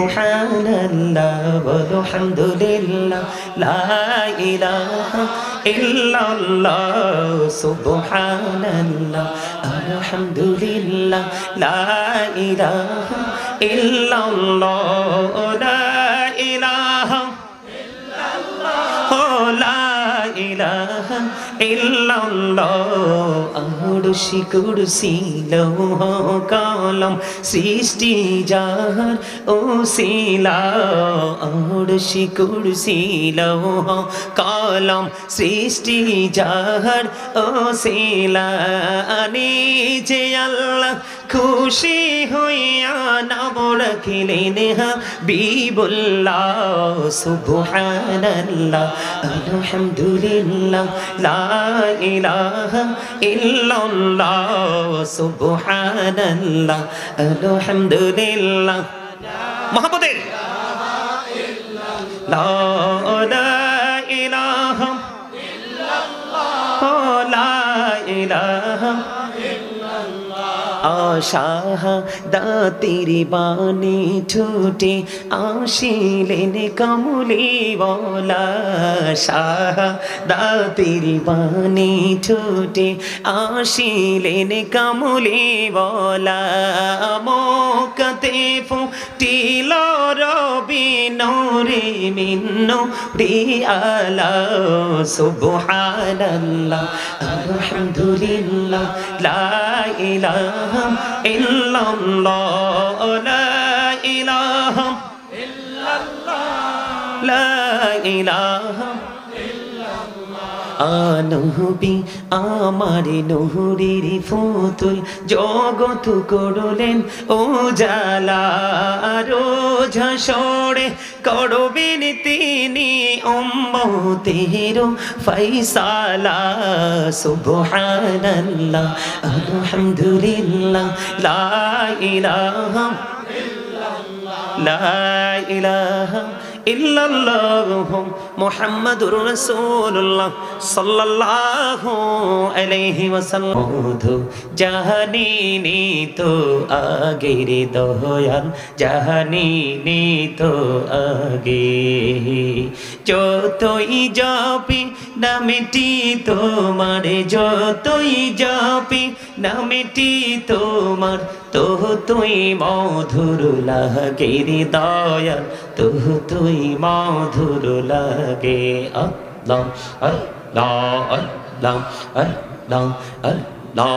সুবহানাল্লাহ আলহামদুলিল্লাহ লা ইলাহা ইল্লাল্লাহ সুবহানাল্লাহ আলহামদুলিল্লাহ লা ইলাহা ইল্লাল্লাহ লা ইলাহা লা ইলাহা ইল্লাল্লাহ আরশি কুরসি লৌহ কলম সৃষ্টি যাহার ওসিলা আরশি কুরসি লৌহ কলম সৃষ্টি যাহার ওসিলা নিজে আল্লাহ খুশি হইয়া নাম রাখিলেন হাবিবুল্লাহ সুবহানাল্লাহ আলহামদুলিল্লাহ লা ইলাহা ইল্লাল্লাহ সুবহানাল্লাহ আলহামদুলিল্লাহ মুহাম্মাদের লা ইলাহা ইল্লাল্লাহ লা ইলাহা শাহাদাতের বাণী ছুটে আসিলেন কামলিওয়ালা শাহাদাতের বাণী ছুটে আসিলেন কামলিওয়ালা মক্কাতে ফুটিল রবি নূরে মিন নূরি আলা সুবহানাল্লাহ আলহামদুলিল্লাহ লা ইলাহা ইল্লাল্লাহ লা ইলাহা ইল্লাল্লাহ লা ইলাহা নবী আমার নূরের ফুতুল জগৎ করলেন উজালা রোজ হাসরে করবেন তিনি উম্মতের ফয়সালা সুবহানাল্লাহ আলহামদুলিল্লাহ লা ইলাহা ইল্লাল্লাহ লা ইলাহা ইল্লাল্লাহ মুহাম্মাদুর রাসূলুল্লাহ সাল্লাল্লাহু আলাইহি ওয়াসাল্লাম মধু জাহানিনি তো আগের দয়াল জাহানিনি তো আগে যতই জপি নামটি তোমার যতই জপি নামটি তোমার তো তুই মধুর লাগে রে দয়াল তো তুই মধুর লাগে আল্লাহ আল্লাহ আল্লাহ আল্লাহ আল্লাহ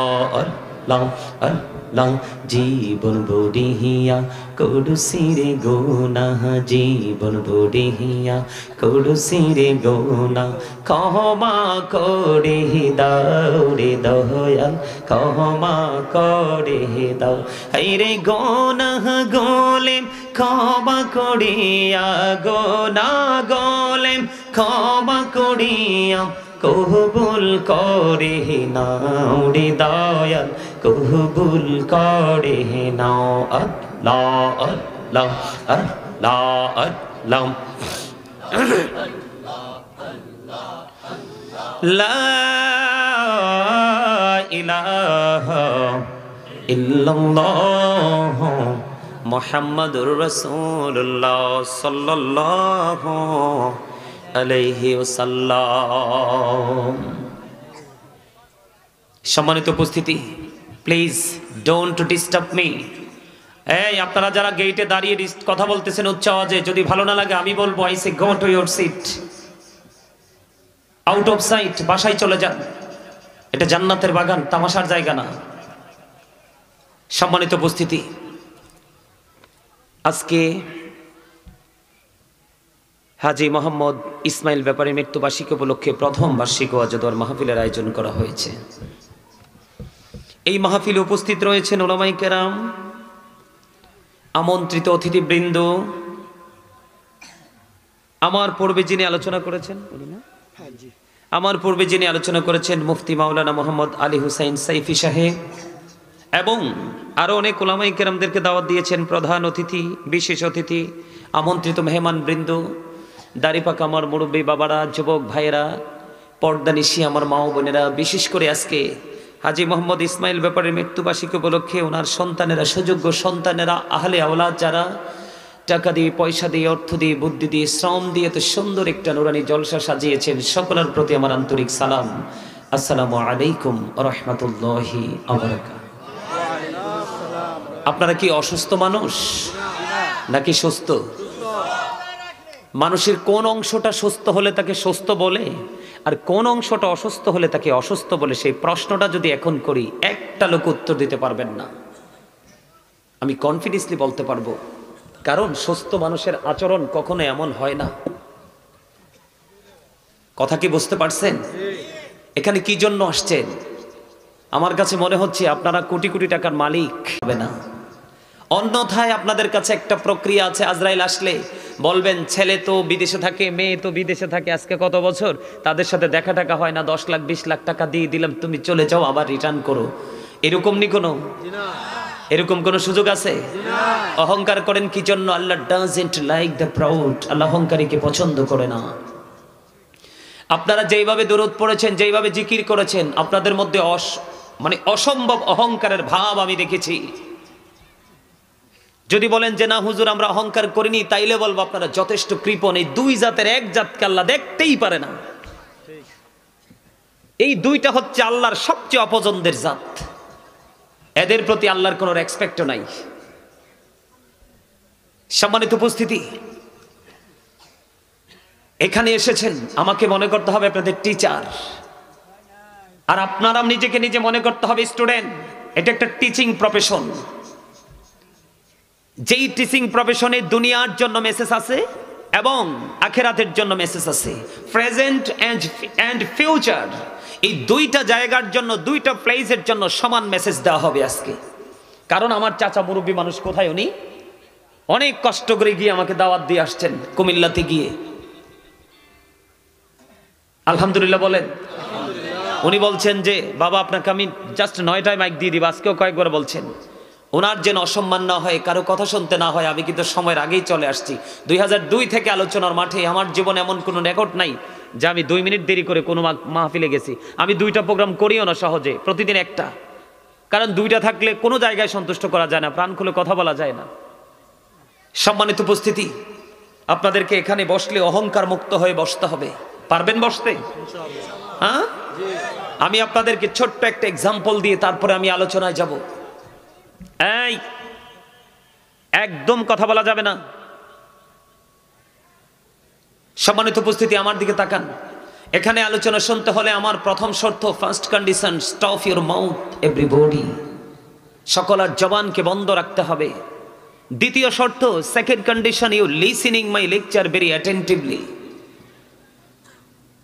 আল্লাহ আল্লাহ জীবন বড়িয়া করুসিরে গোনা জীবন বড়িয়া করুসিরে গোনা ক্ষমা করে দাও রে দয়াল ক্ষমা করে দাও হাইরে গোনা গোলেম ক্ষমা করিয়া গোনা গোলেম ক্ষমা করিয়া কবুল করে নাও রে দয়াল কবুল করে নাও আল্লাহ আল্লাহ আল্লাহ আল্লাহ লা ইলাহা ইল্লাল্লাহ মুহাম্মাদুর রাসূলুল্লাহ সাল্লাল্লাহু আলাইহি ওয়াসাল্লাম। সম্মানিত উপস্থিতি, প্লিজ ডোন্ট ডিস্টার্ব মি। এই আপনারা যারা গেটে দাঁড়িয়ে কথা বলতেছেন উচ্চ আওয়াজে, যদি ভালো না লাগে আমি বলবো I say go to your seat, out of sight, বাসায় চলে যান। এটা জান্নাতের বাগান, তামাশার জায়গা না। সম্মানিত উপস্থিতি, আজকে হাজী মোহাম্মদ ইসমাইল ব্যাপারী মৃত্যুবার্ষিকী উপলক্ষে প্রথম বার্ষিক ওয়াজ দোয়ার মাহফিলের আয়োজন করা হয়েছে। এই মাহফিলে উপস্থিত রয়েছেন উলামায়ে কেরাম, আমন্ত্রিত অতিথিবৃন্দ। আমার পূর্বে যিনি আলোচনা করেছেন মুফতি মাওলানা মোহাম্মদ আলী হুসাইন সাইফি সাহেব, এবং আরো অনেক উলামায়ে কেরামদেরকে দাওয়াত দিয়েছেন প্রধান অতিথি, বিশেষ অতিথি, আমন্ত্রিত মেহমান বৃন্দ, দাড়িপাকা আমার মুরব্বী বাবারা, যুবক ভাইয়েরা, পর্দানিশী আমার মা ও বোনেরা। বিশেষ করে আজকে হাজী মোহাম্মদ ইসমাইল ব্যাপারীর মৃত্যুবার্ষিকী উপলক্ষে ওনার সন্তানেরা, সুযোগ্য সন্তানেরা, আহলে আওলাদ যারা টাকা দিয়ে, পয়সা দিয়ে, অর্থ দিয়ে, বুদ্ধি দিয়ে, শ্রম দিয়ে এত সুন্দর একটা নুরানি জলসা সাজিয়েছেন। সকলের প্রতি আমার আন্তরিক সালাম। আসসালামু আলাইকুম রহমতুল্লাহি আবরাকাতুহু। আপনারা কি অসুস্থ মানুষ নাকি সুস্থ? মানুষের কোন অংশটা সুস্থ হলে তাকে সুস্থ বলে আর কোন অংশটা অসুস্থ হলে তাকে অসুস্থ বলে, সেই প্রশ্নটা যদি এখন করি একটা লোক উত্তর দিতে পারবেন না। আমি কনফিডেন্সলি বলতে পারবো, কারণ সুস্থ মানুষের আচরণ কখনো এমন হয় না। কথা কি বুঝতে পারছেন? এখানে কি জন্য আসছেন? আমার কাছে মনে হচ্ছে আপনারা কোটি কোটি টাকার মালিক হবে না, অন্যথায় আপনাদের কাছে একটা প্রক্রিয়া আছে। আজরাইল আসলে বলবেন, ছেলে তো বিদেশে থাকে, মেয়ে তো বিদেশে থাকে, আজকে কত বছর তাদের সাথে দেখা টাকা হয় না, 10 লাখ 20 লাখ টাকা দিয়ে দিলাম, তুমি চলে যাও, আবার রিটার্ন করো। এরকম নি কোনো, এরকম কোন সুযোগ আছে? অহংকার করেন কি জন্য? আল্লাহ ডাজন্ট লাইক দ্য প্রাউড। আল্লাহ অহংকারীকে পছন্দ করে না। আপনারা যেইভাবে দরুদ পড়েছেন, যেইভাবে জিকির করেছেন, আপনাদের মধ্যে অসম্ভব অহংকারের ভাব আমি দেখেছি। যদি বলেন যে না হুজুর আমরা অহংকার করিনি, তাইলে বলবো আপনারা যথেষ্ট কৃপণ। এই দুই জাতের এক জাতকে আল্লাহ দেখতেই পারে না। এই দুইটা হচ্ছে আল্লাহর সবচেয়ে অপছন্দের জাত। এদের প্রতি আল্লাহর কোনো রেসপেক্টও নাই। সম্মানিত উপস্থিতি, এখানে এসেছেন, আমাকে মনে করতে হবে আপনাদের টিচার, আর আপনারা নিজেকে নিজে মনে করতে হবে স্টুডেন্ট। এটা একটা টিচিং প্রফেশন। যেই টিচিং প্রফেশনে দুনিয়ার জন্য মেসেজ আছে এবং আখিরাতের জন্য মেসেজ আছে, প্রেজেন্ট এন্ড ফিউচার, এই দুইটা জায়গার জন্য, দুইটা প্লেসের জন্য সমান মেসেজ দেওয়া হবে আজকে। কারণ আমার চাচা মুরব্বী মানুষ, কোথায় উনি অনেক কষ্ট করে গিয়ে আমাকে দাওয়াত দিয়ে আসছেন কুমিল্লাতে গিয়ে। আলহামদুলিল্লাহ বলেন। উনি বলছেন যে বাবা আপনাকে আমি জাস্ট 9টায় মাইক দিয়ে দিব, আজকেও কয়েকবার বলছেন। ওনার যেন অসম্মান না হয়, কারো কথা শুনতে না হয়। আমি কিন্তু সময়ের আগেই চলে আসছি। 2002 থেকে আলোচনার মাঠে। আমার জীবনে এমন কোনো রেকর্ড নাই যে আমি 2 মিনিট দেরি করে কোনো মাহফিলে গেছি। আমি 2টা প্রোগ্রাম করিও না সহজে, প্রতিদিন একটা। কারণ 2টা থাকলে কোনো জায়গায় সন্তুষ্ট করা যায় না, প্রাণ খুলে কথা বলা যায় না। সম্মানিত উপস্থিতি, আপনাদেরকে এখানে বসলে অহংকার মুক্ত হয়ে বসতে হবে। পারবেন বসতে? হ্যাঁ, আমি আপনাদেরকে ছোট্ট একটা এক্সাম্পল দিয়ে তারপরে আমি আলোচনায় যাব। এই একদম কথা বলা যাবে না। সম্মানিত উপস্থিতি, আমার দিকে তাকান। এখানে আলোচনা শুনতে হলে আমার প্রথম শর্ত, first condition, stop your mouth everybody. সকলের জবানকে বন্ধ রাখতে হবে। দ্বিতীয় শর্ত, second condition, you listening my lecture very attentively.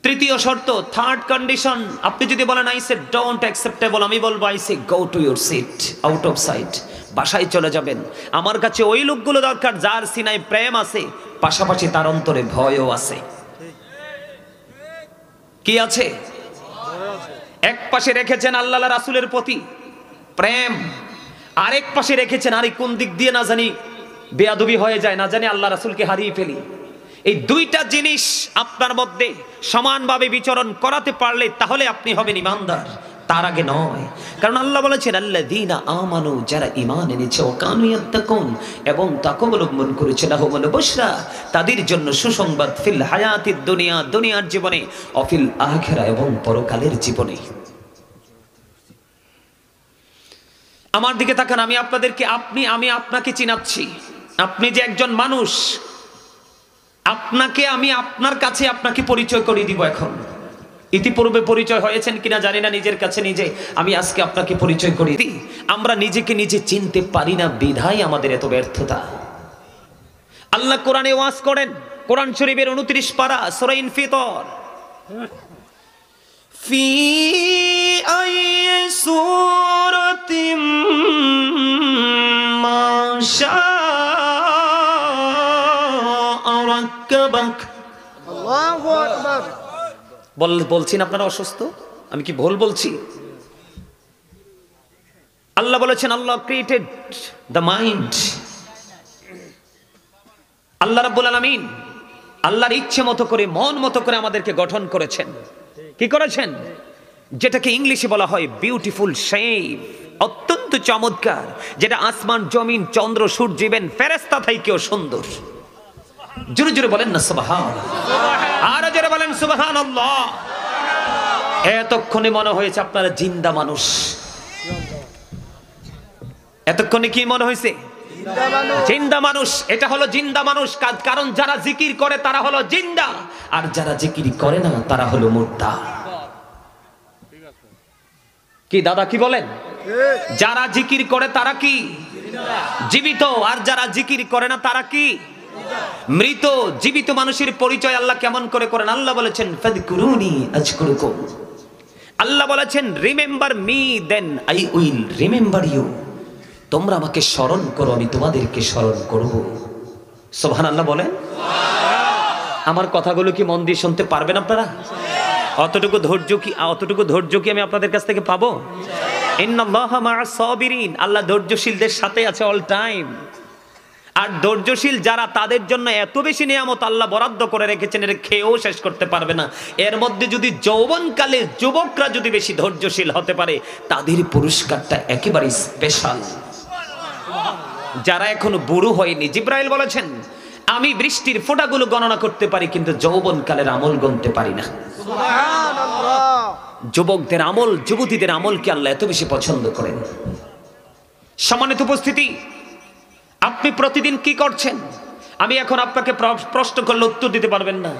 তৃতীয় শর্ত, থার্ড কন্ডিশন, আপনি যদি বলেন আই সে ডোন্ট অ্যাকসেপ্টেবল, আমি বলবো I say go to your seat, out of sight, বাসায় চলে যাবেন। আমার কাছে ওই লোকগুলো দরকার যার সিনায় প্রেম আছে, পাশাপাশি তার অন্তরে ভয়ও আছে। কি আছে? এক পাশে রেখেছেন আল্লাহ রাসূলের প্রতি প্রেম, আরেক পাশে রেখেছেন আরে কোন দিক দিয়ে না জানি বেয়াদবি হয়ে যায়, না জানি আল্লাহ রাসূলকে হারিয়ে ফেলি। এই দুইটা জিনিস আপনার মধ্যে সমানভাবে বিচরণ করাতে পারলে তাহলে আপনি হবেন ইমানদার, তার আগে নয়। কারণ আল্লাহ বলেছেন আল্লাযীনা আমানু, যারা ঈমান এনেছে, ও কানু ইয়াত্তাকুন, এবং তাকওয়া অবলম্বন করেছে, লাহুমুল বুশরা, তাদের জন্য সুসংবাদ, ফিল হায়াতিদ দুনিয়া, দুনিয়ার জীবনে, ও ফিল আখিরা, এবং পরকালের জীবনে। আমার দিকে তাকান। আমি আপনাদেরকে আমি আপনাকে চিনাচ্ছি। আপনি যে একজন মানুষ, আপনাকে আমি আপনার কাছে আপনাকে পরিচয় করিয়ে দিব এখন। ইতিপূর্বে পরিচয় হয়েছেন কিনা জানি না নিজের কাছে নিজে, আমি আজকে আপনাকে পরিচয় করিয়ে দিই। আমরা নিজেকে নিজে চিনতে পারি না, বিধায় আমাদের এত ব্যর্থতা। আল্লাহ কোরআনে ওয়াজ করেন, কোরআন শরীফের 29 পারা, সূরা ইনফিতর, ফি আইয়ি সূরাতিম মা শাআ রাক্কাবাক। আল্লাহু আকবার। বলছেন আপনারা অসুস্থ, আমি কি ভুল বলছি? আল্লাহ বলেছেন আল্লাহ ক্রিয়েটেড দ্য মাইন্ড। আল্লাহ রাব্বুল আলামিন আল্লাহর ইচ্ছে মতো করে, মন মতো করে আমাদেরকে গঠন করেছেন। কি করেছেন? যেটাকে ইংলিশে বলা হয় বিউটিফুল শেপ, অত্যন্ত অত্যন্ত চমৎকার, যেটা আসমান জমিন চন্দ্র সূর্য ইভেন ফেরেশতা থেকেও সুন্দর। জোরে জোরে বলেন না সুবহানাল্লাহ, আর জোরে বলেন সুবহানাল্লাহ। এতক্ষণে মনে হয়েছে আপনারা জিন্দা মানুষ। এতক্ষণে কি মনে হয়েছে? জিন্দা মানুষ। এটা হলো জিন্দা মানুষ, কারণ যারা জিকির করে তারা হলো জিন্দা, আর যারা জিকির করে না তারা হলো মুর্দা। কি দাদা কি বলেন? যারা জিকির করে তারা কি জীবিত, আর যারা জিকির করে না তারা কি মৃত। জীবিত মানুষের পরিচয় আল্লাহ কেমন করে করেন? আল্লাহ বলেছেন ফাযকুরুনি আযকুরুকুম। আল্লাহ বলেছেন remember me then I will remember you. তোমরা আমাকে স্মরণ করো, আমি তোমাদেরকে স্মরণ করব। সুবহানাল্লাহ বলেন। আমার কথাগুলো কি মন দিয়ে শুনতে পারবেন আপনারা? অতটুকু ধৈর্য কি আমি আপনাদের কাছ থেকে পাবো? ইন্নাল্লাহা মা'আস সাবিরিন। আল্লাহ ধৈর্যশীলদের সাথে আছে অল টাইম। আর ধৈর্যশীল যারা, তাদের জন্য এত বেশি নিয়ামত আল্লাহ বরাদ্দ করে রেখেছেন, এটা খেয়েও শেষ করতে পারবে না। এর মধ্যে যদি যৌবনকালে যুবকরা যদি বেশি ধৈর্যশীল হতে পারে, তাদের পুরস্কারটা একেবারে স্পেশাল। যারা এখনো বুড়ো হয়নি, জিব্রাইল বলেছেন আমি বৃষ্টির ফোঁটাগুলো গণনা করতে পারি, কিন্তু যৌবনকালের আমল গণতে পারি না। সুবহানাল্লাহ। যুবকদের আমল, যুবতীদের আমলকে আল্লাহ এত বেশি পছন্দ করেন। সম্মানিত উপস্থিতি, আপনি প্রতিদিন কি করছেন? আমি এখন আপনাকে প্রশ্ন করলে উত্তর দিতে পারবেন না,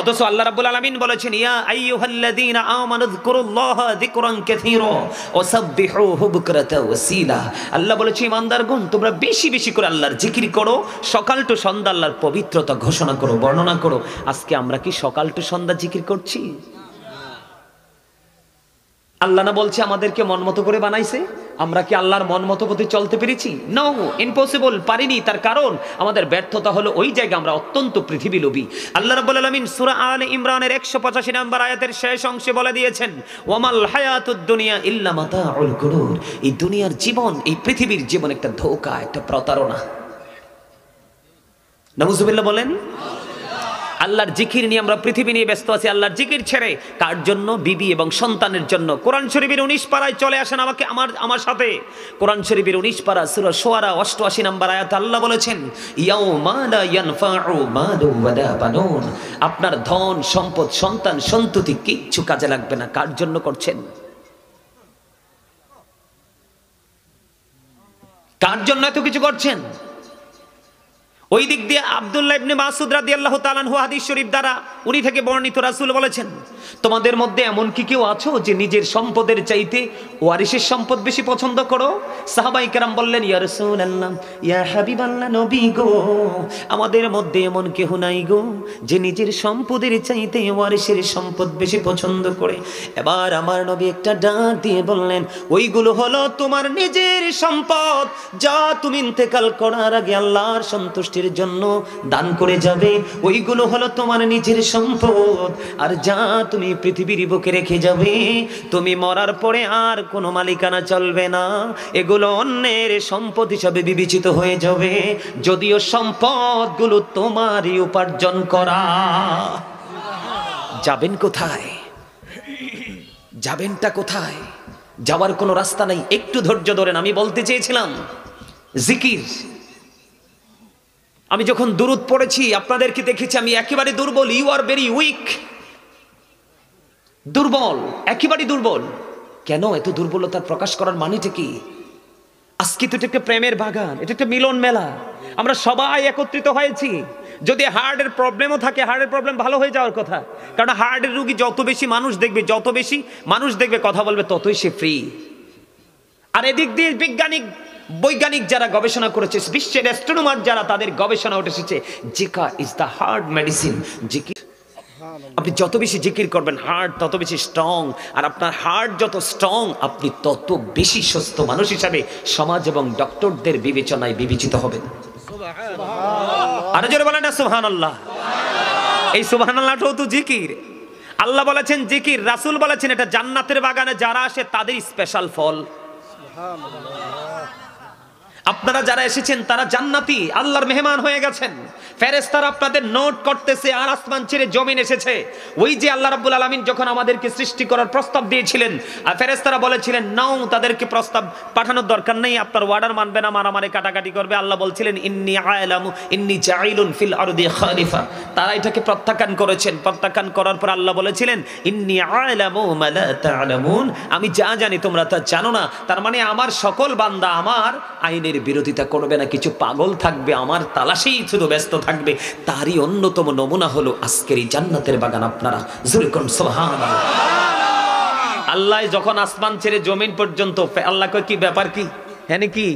অথচ আল্লাহ রাব্বুল আলামিন বলেছেন ইয়া আইয়ুহাল্লাযীনা আমানু যকুরুল্লাহা যিকরান কাসীরা ওয়া সাব্বিহুহু বুকরাতা ওয়া আসীলা। আল্লাহ বলেছে ঈমানদারগণ, তোমরা বেশি বেশি করে আল্লাহর জিকির করো, সকাল টু সন্ধ্যা আল্লাহর পবিত্রতা ঘোষণা করো, বর্ণনা করো। আজকে আমরা কি সকাল টু সন্ধ্যা জিকির করছি? আল্লাহ না বলছে আমাদেরকে মন মতো করে বানাইছে, আমরা কি আল্লাহর মন মতো পথে চলতে পেরেছি? নো, ইম্পসিবল, পারিনি। তার কারণ আমাদের ব্যর্থতা হলো ওই জায়গায় আমরা অত্যন্ত পৃথিবী লোভী। আল্লাহ রাব্বুল আলামিন সূরা আলে ইমরানের 185 নম্বর আয়াতের শেষ অংশে বলে দিয়েছেন ওয়ামাল হায়াতুদ দুনিয়া ইল্লা মাতাউল গুরুর। এই দুনিয়ার জীবন, এই পৃথিবীর জীবন একটা ধোঁকা, একটা প্রতারণা। নাউজুবিল্লাহ বলেন। আল্লাহর জিকির নিয়ে আমরা পৃথিবী নিয়ে ব্যস্ত আছি, আল্লাহর জিকির ছেড়ে কার জন্য? বিবি এবং সন্তানের জন্য। কোরআন শরীফের 19 পারায় চলে আসেন আমার সাথে। কোরআন শরীফের 19 পারা সূরা শুআরা 88 নম্বর আয়াতে আল্লাহ বলেছেন ইয়াউমা লা ইয়ানফাউ মালু ওয়ালা বানুন। আপনার ধন সম্পদ সন্তান সন্ততি কিচ্ছু কাজে লাগবে না। কার জন্য করছেন? কার জন্য এত কিছু করছেন? ওই দিক দিয়ে আব্দুল্লাহ ইবনে মাসউদ রাদিয়াল্লাহু তাআলা আনহু হাদিস শরীফ দ্বারা উনি থেকে বর্ণিত রাসূল বলেছেন তোমাদের মধ্যে এমন কি কেউ আছো যে নিজের সম্পদের চাইতে ওয়ারিসের সম্পদ বেশি পছন্দ করো? সাহাবায়ে কেরাম বললেন ইয়া রাসূলুল্লাহ, ইয়া হাবিবাল্লাহ, নবী গো, আমাদের মধ্যে এমন কেউ নাই গো যে নিজের সম্পদের চাইতে ওয়ারিসের সম্পদ বেশি পছন্দ করে। এবার আমার নবী একটা ডাক দিয়ে বললেন ওইগুলো হলো তোমার নিজের সম্পদ, যা তুমি ইন্তেকাল করার আগে আল্লাহর সন্তুষ্টির জন্য দান করে যাবে, ওইগুলো হলো তোমার নিজের সম্পদ। আর যা তুমি পৃথিবীর বুকে রেখে যাবে, তুমি মরার পরে আর কোনো মালিকানা চলবে না, এগুলো অন্যের সম্পদ হিসাবে বিবেচিত হয়ে যাবে, যদিও সম্পদগুলো তোমারই উপার্জন করা। যাবেন কোথায়? যাবেনটা কোথায়? যাওয়ার কোনো রাস্তা নাই। একটু ধৈর্য ধরেন। আমি বলতে চেয়েছিলাম জিকির। আমি যখন দুরূদ পড়েছি আপনাদেরকে দেখেছি আমি একেবারে দুর্বল। You are very weak. দুর্বল, একেবারে দুর্বল। কেন এত দুর্বলতার প্রকাশ করার মানেটা কি? আজকে তো এটা একটা প্রেমের বাগান, এটা একটা মিলন মেলা। আমরা সবাই একত্রিত হয়েছি। যদি হার্টের প্রবলেমও থাকে, হার্টের প্রবলেম ভালো হয়ে যাওয়ার কথা, কারণ হার্টের রোগী যত বেশি মানুষ দেখবে কথা বলবে, ততই সে ফ্রি। আর এদিক দিয়ে বৈজ্ঞানিক যারা গবেষণা করেছে, বিশ্বের অ্যাস্ট্রোনমার যারা, তাদের গবেষণা উঠে এসেছে Zika is the heart medicine. জিকির, আপনি যত বেশি জিকির করবেন হার্ট তত বেশি স্ট্রং, আর আপনার হার্ট যত স্ট্রং আপনি তত বেশি সুস্থ মানুষ হিসাবে সমাজ এবং ডক্টরদের বিবেচনায় বিবেচিত হবেন। আরো জোরে বলেন না সুবহানাল্লাহ। এই সুবহানাল্লাহটাও তো জিকির। আল্লাহ বলেছেন জিকির, রাসূল বলেছেন এটা জান্নাতের বাগানে যারা আসে তাদের স্পেশাল ফল। আপনারা যারা এসেছেন তারা জান্নাতি, আল্লাহর মেহমান হয়ে গেছেন। ফেরেশতারা আপনাদের নোট করতেছে, আর আসমান ছেড়ে জমিন এসেছে। ওই যে আল্লাহ রাব্বুল আলামিন যখন আমাদেরকে সৃষ্টি করার প্রস্তাব দিয়েছিলেন, আর ফেরেশতারা বলেছিলেন নাও, তাদেরকে প্রস্তাব পাঠানোর দরকার নেই, আপনার ওয়ার্ডার মানবে না, মারামারি কাটাকাটি করবে। আল্লাহ বলছিলেন ইন্নী আ'লামু ইন্নী জাইলুন ফিল আরদি খলিফা। তারা এটাকে প্রত্যাখ্যান করেছেন। প্রত্যাখ্যান করার পর আল্লাহ বলেছিলেন ইন্নী আ'লামু মা লা তা'লামুন, আমি যা জানি তোমরা তা জানো না। তার মানে আমার সকল বান্দা আমার আইনের বিরোধিতা করবে না, কিছু পাগল থাকবে আমার তালাশেই শুধু ব্যস্ত থাকবে। তারই অন্যতম নমুনা হলো আজকের এই জান্নাতের বাগান। আপনারা জোরে কোন সুবহানাল্লাহ। আল্লাহ যখন আসমান ছেড়ে জমিন পর্যন্ত, আল্লাহ কয় কি ব্যাপার কি, হ্যাঁ কি?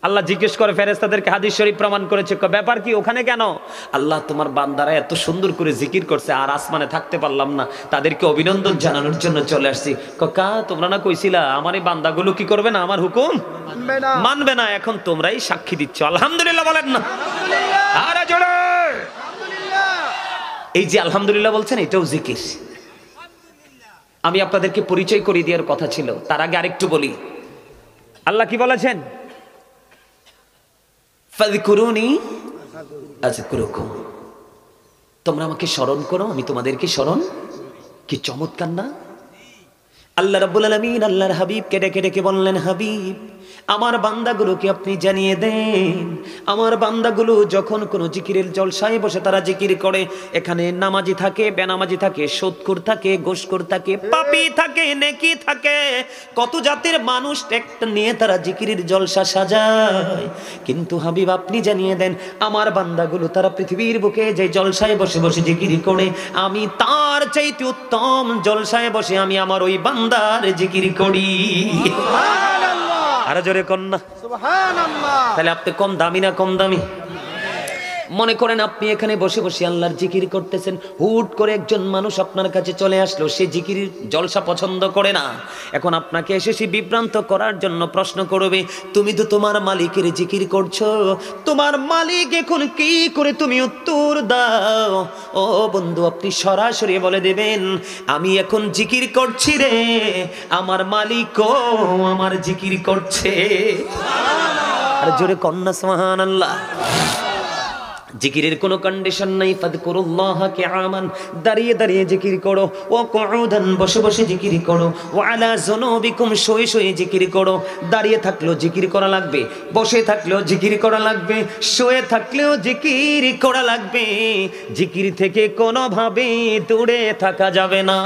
আল্লাহ জিজ্ঞেস করে ফেরেশতাদেরকে, হাদিস শরীফ প্রমাণ করেছে, ব্যাপার কি ওখানে কেন? আল্লাহ তোমার বান্দারা এত সুন্দর করে জিকির করছে আর আসমানে থাকতে পারলাম না, তাদেরকে অভিনন্দন জানানোর জন্য চলে আসছি। কাকা তোমরা না কইছিলা আমার এই বান্দাগুলো কি করবে না, আমার হুকুম মানবে না, এখন তোমরাই সাক্ষী দিচ্ছ। আলহামদুলিল্লাহ বলেন না? আরে জোরে। এই যে আলহামদুলিল্লাহ বলছেন, এটাও জিকির। আমি আপনাদেরকে পরিচয় করিয়ে দেওয়ার কথা ছিল, তার আগে আরেকটু বলি। আল্লাহ কি বলেছেন? ফাযকুরুনি আযকুরুকুম, তোমরা আমাকে স্মরণ করো, আমি তোমাদেরকে স্মরণ। কি চমৎকার না? আল্লাহ রাব্বুল আলামিন আল্লাহর হাবিবকে ডেকে ডেকে বললেন, হাবিব আমার বান্দাগুলোকে আপনি জানিয়ে দেন, আমার বান্দাগুলো যখন কোনো জিকিরের জলসায় বসে তারা জিকির করে, এখানে নামাজি থাকে, বেনামাজি থাকে, সুদখোর থাকে, ঘুষখোর থাকে, পাপী থাকে, নেকি থাকে, কত জাতের মানুষ একটা নিয়ে তারা জিকিরের জলসা সাজায়। কিন্তু হাবিব আপনি জানিয়ে দেন, আমার বান্দাগুলো তারা পৃথিবীর বুকে যে জলসায় বসে বসে জিকির করে, আমি তার চাইতে উত্তম জলসায় বসে আমি আমার ওই বান্দার জিকির করি। আরো জোরে কন্যা সুবহানাল্লাহ। তাহলে আপনি কম দামি না কম দামি? মনে করেন আপনি এখানে বসে বসে আল্লাহর জিকির করতেছেন, হুট করে একজন মানুষ আপনার কাছে চলে আসলো, সে জিকির জলসা পছন্দ করে না। এখন আপনাকে এসে সে বিভ্রান্ত করার জন্য প্রশ্ন করবে, তুমি তো তোমার মালিকের জিকির করছো, তোমার মালিক এখন কি করে? তুমি উত্তর দাও। ও বন্ধু, আপনি সরাসরি বলে দেবেন, আমি এখন জিকির করছি রে, আমার মালিকও আমার জিকির করছে। আর জোরে কন্যা সুবহানাল্লাহ। জিকিরের কোনো কন্ডিশন নাই। ফাযকুরুল্লাহা কিয়ামান, দাঁড়িয়ে দাঁড়িয়ে জিকির করো, ওয়া কুউদান, বসে বসে জিকির করো, ওয়া আলা যুনুবিকুম, শুয়ে শুয়ে জিকির করো। দাঁড়িয়ে থাকলেও জিকির করা লাগবে, বসে থাকলেও জিকির করা লাগবে, শুয়ে থাকলেও জিকির করা লাগবে। জিকির থেকে কোনোভাবে দূরে থাকা যাবে না,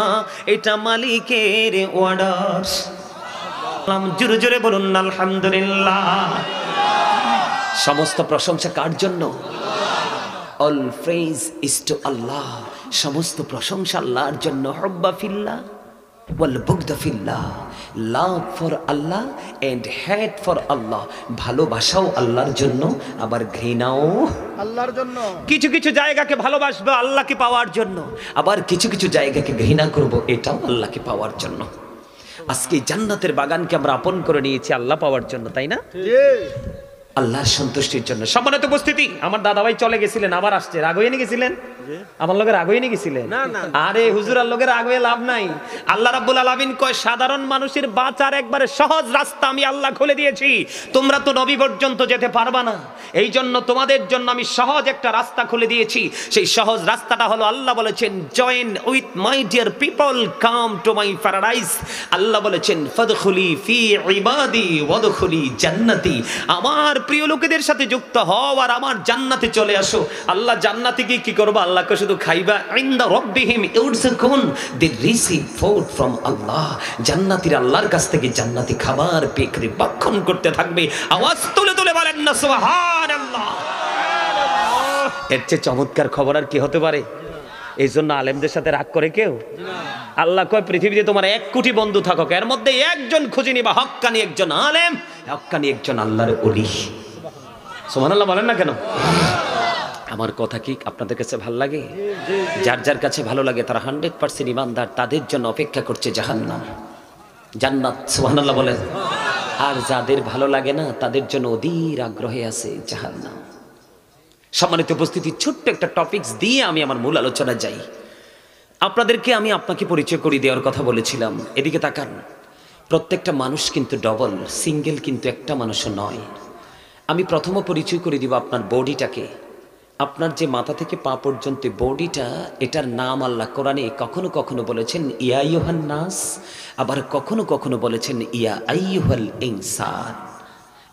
এটা মালিকের অর্ডার। জোরে জোরে বলুন আলহামদুলিল্লাহ। সমস্ত প্রশংসা কার জন্য? All praise is to Allah, সমস্ত প্রশংসা আল্লাহর জন্য। হুব্বা ফিল্লাহ ওয়াল বুগদা ফিল্লাহ, love for Allah and hate for Allah. ভালোবাসাও আল্লাহর জন্য, আবার ঘৃণাও আল্লাহর জন্য। কিছু কিছু জায়গাকে ভালোবাসবো আল্লাহকে পাওয়ার জন্য, আবার কিছু কিছু জায়গাকে ঘৃণা করব, এটাও আল্লাহকে পাওয়ার জন্য। আজকে জান্নাতের বাগানকে আমরা আপন করে নিয়েছি আল্লাহ পাওয়ার জন্য, তাই না? আল্লাহর সন্তুষ্টির জন্য। সম্মানিত উপস্থিতি, আমার দাদা ভাই চলে গেছিলেন, আবার আসছে। রাগ হয়ে গেছিলেন? আমার লোকের রাগ হয়ে গেছিলেন? আরে হুজুর, আর লোকের রাগ হয়ে লাভ নাই। আল্লাহ রাব্বুল আলামিন কয়, সাধারণ মানুষের বাঁচার একবারে সহজ রাস্তা আমি আল্লাহ খুলে দিয়েছি। তোমরা তো নবী পর্যন্ত যেতে পারবা না, এই জন্য তোমাদের জন্য আমি সহজ একটা রাস্তা খুলে দিয়েছি। সেই সহজ রাস্তাটা হলো, আল্লাহ বলেছেন, join with my dear people, come to my paradise. Allah বলেছেন, ফাদখুলি ফি ইবাদি ওয়াদখুলি জান্নাতি, আমার প্রিয় লোকেদের সাথে যুক্ত হও আর আমার জান্নাতে চলে আসো। আল্লাহ জান্নাতে গিয়ে কি করবে? আল্লাহকে শুধু খাইবা। ইনদা রাব্বিহিম ইউরযাকুন, দে রিসিভ ফুড ফ্রম আল্লাহ। জান্নাতীরা আল্লাহর কাছ থেকে জান্নাতি খাবার পেয়ে ভক্ষণ করতে থাকবে। আওয়াজ তুলে তুলে বলেন না সুবহানাল্লাহ। এর চেয়ে চমৎকার খবর আর কি হতে পারে? এই জন্য আলেমদের সাথে রাগ করে কেউ? আল্লাহ কয়, পৃথিবীতে তোমার 1 কোটি বন্ধু থাকুক, এর মধ্যে একজন খুঁজে নিবা হক্কানি একজন আলেম, হক্কানি একজন আল্লাহর ওলি। সুবহানাল্লাহ বলেন না কেন? আমার কথা কি আপনাদের কাছে ভালো লাগে? যার যার কাছে ভালো লাগে তারা 100% ইমানদার, তাদের জন্য অপেক্ষা করছে জাহান্নাম, জান্নাত। সুবহানাল্লাহ বলেন। আর যাদের ভালো লাগে না তাদের জন্য অধীর আগ্রহে আছে জাহান্নাম। সম্মানিত উপস্থিতি, ছোট্ট একটা টপিকস দিয়ে আমি আমার মূল আলোচনা যাই। আপনাকে পরিচয় করিয়ে দেওয়ার কথা বলেছিলাম। এদিকে তাকান, প্রত্যেকটা মানুষ কিন্তু ডবল, সিঙ্গেল কিন্তু একটা মানুষও নয়। আমি প্রথম পরিচয় করে দিব আপনার বডিটাকে। আপনার যে মাথা থেকে পা পর্যন্ত বডিটা, এটার নাম আল্লাহ কোরআনে কখনো কখনো বলেছেন ইয়া আইয়ুহান নাস, আবার কখনো কখনো বলেছেন ইয়া আইয়ুহাল ইনসান।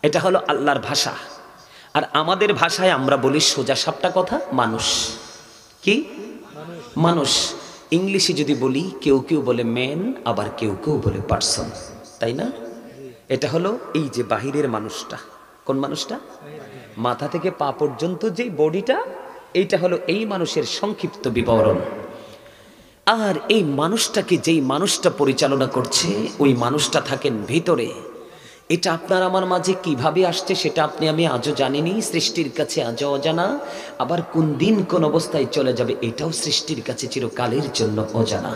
এটা হলো আল্লাহর ভাষা। আর আমাদের ভাষায় আমরা বলি সোজা সাপটা কথা মানুষ। কি মানুষ? ইংলিশে যদি বলি কেউ কেউ বলে ম্যান, আবার কেউ কেউ বলে পার্সন, তাই না? এটা হলো এই যে বাহিরের মানুষটা। কোন মানুষটা? মাথা থেকে পা পর্যন্ত যে বডিটা, এইটা হলো এই মানুষের সংক্ষিপ্ত বিবরণ। আর এই মানুষটাকে যেই মানুষটা পরিচালনা করছে, ওই মানুষটা থাকেন ভিতরে। এটা আপনার আমার মাঝে কিভাবে আসছে সেটা আপনি আমি আজও জানিনি, সৃষ্টির কাছে আজও অজানা। আবার কোন দিন কোন অবস্থায় চলে যাবে এটাও সৃষ্টির কাছে চিরকালের জন্য অজানা।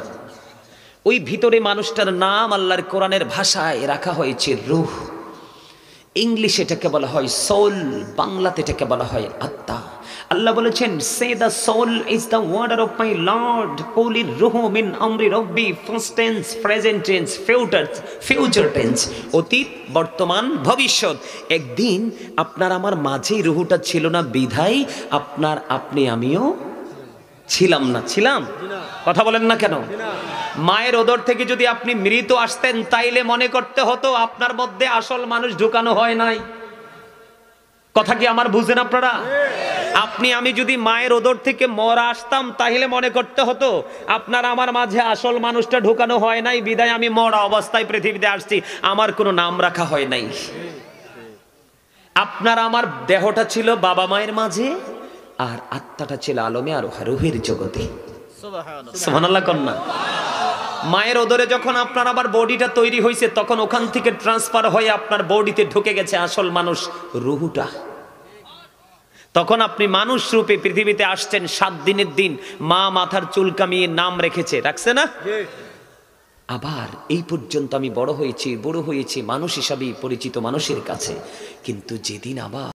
ওই ভিতরে মানুষটার নাম আল্লাহর কোরআনের ভাষায় রাখা হয়েছে রূহ। ইংলিশে এটাকে বলা হয় সোল, বাংলাতে এটাকে বলা হয় আত্মা। আল্লাহ বলেছেন say the soul is the warder of my lord, কুলির রূহু মিন আমরি রব্বি, first tense, present tense, future tense, অতীত, বর্তমান, ভবিষ্যৎ। একদিন আপনার আমার মাঝেই রূহটা ছিল না, বিধায় আপনার আপনি আমিও ছিলাম না। ছিলাম? কথা বলেন না কেন? মায়ের ওদর থেকে যদি আপনি মৃত আসতেন, তাইলে মনে করতে হতো আপনার মধ্যে আসল মানুষ ঢুকানো হয় নাই। কথা কি আমার বুঝেন আপনারা? আপনি আমি যদি মায়ের ওদর থেকে মরা আসতাম, তাহলে মনে করতে হতো আপনার আমার মাঝে আসল মানুষটা ঢুকানো হয় নাই, বিদায় আমি মরা অবস্থায় পৃথিবীতে আসছি, আমার কোনো নাম রাখা হয় নাই। আপনার আমার দেহটা ছিল বাবা মায়ের মাঝে, আর আত্মাটা ছিল আলমে আর রূহের জগতে। সুবহানাল্লাহ কন্যা। মায়ের ওদরে যখন আপনার আবার বডিটা তৈরি হয়েছে, তখন ওখান থেকে ট্রান্সফার হয়ে আপনার বডিতে ঢুকে গেছে আসল মানুষ রূহটা। তখন আপনি মানুষ রূপে পৃথিবীতে আসছেন। 7 দিনের দিন মা মাথার চুল কামিয়ে নাম রেখেছে, রাখছে না? আবার এই পর্যন্ত আমি বড় হয়েছি মানুষ হিসাবেই পরিচিত মানুষের কাছে। কিন্তু যেদিন আবার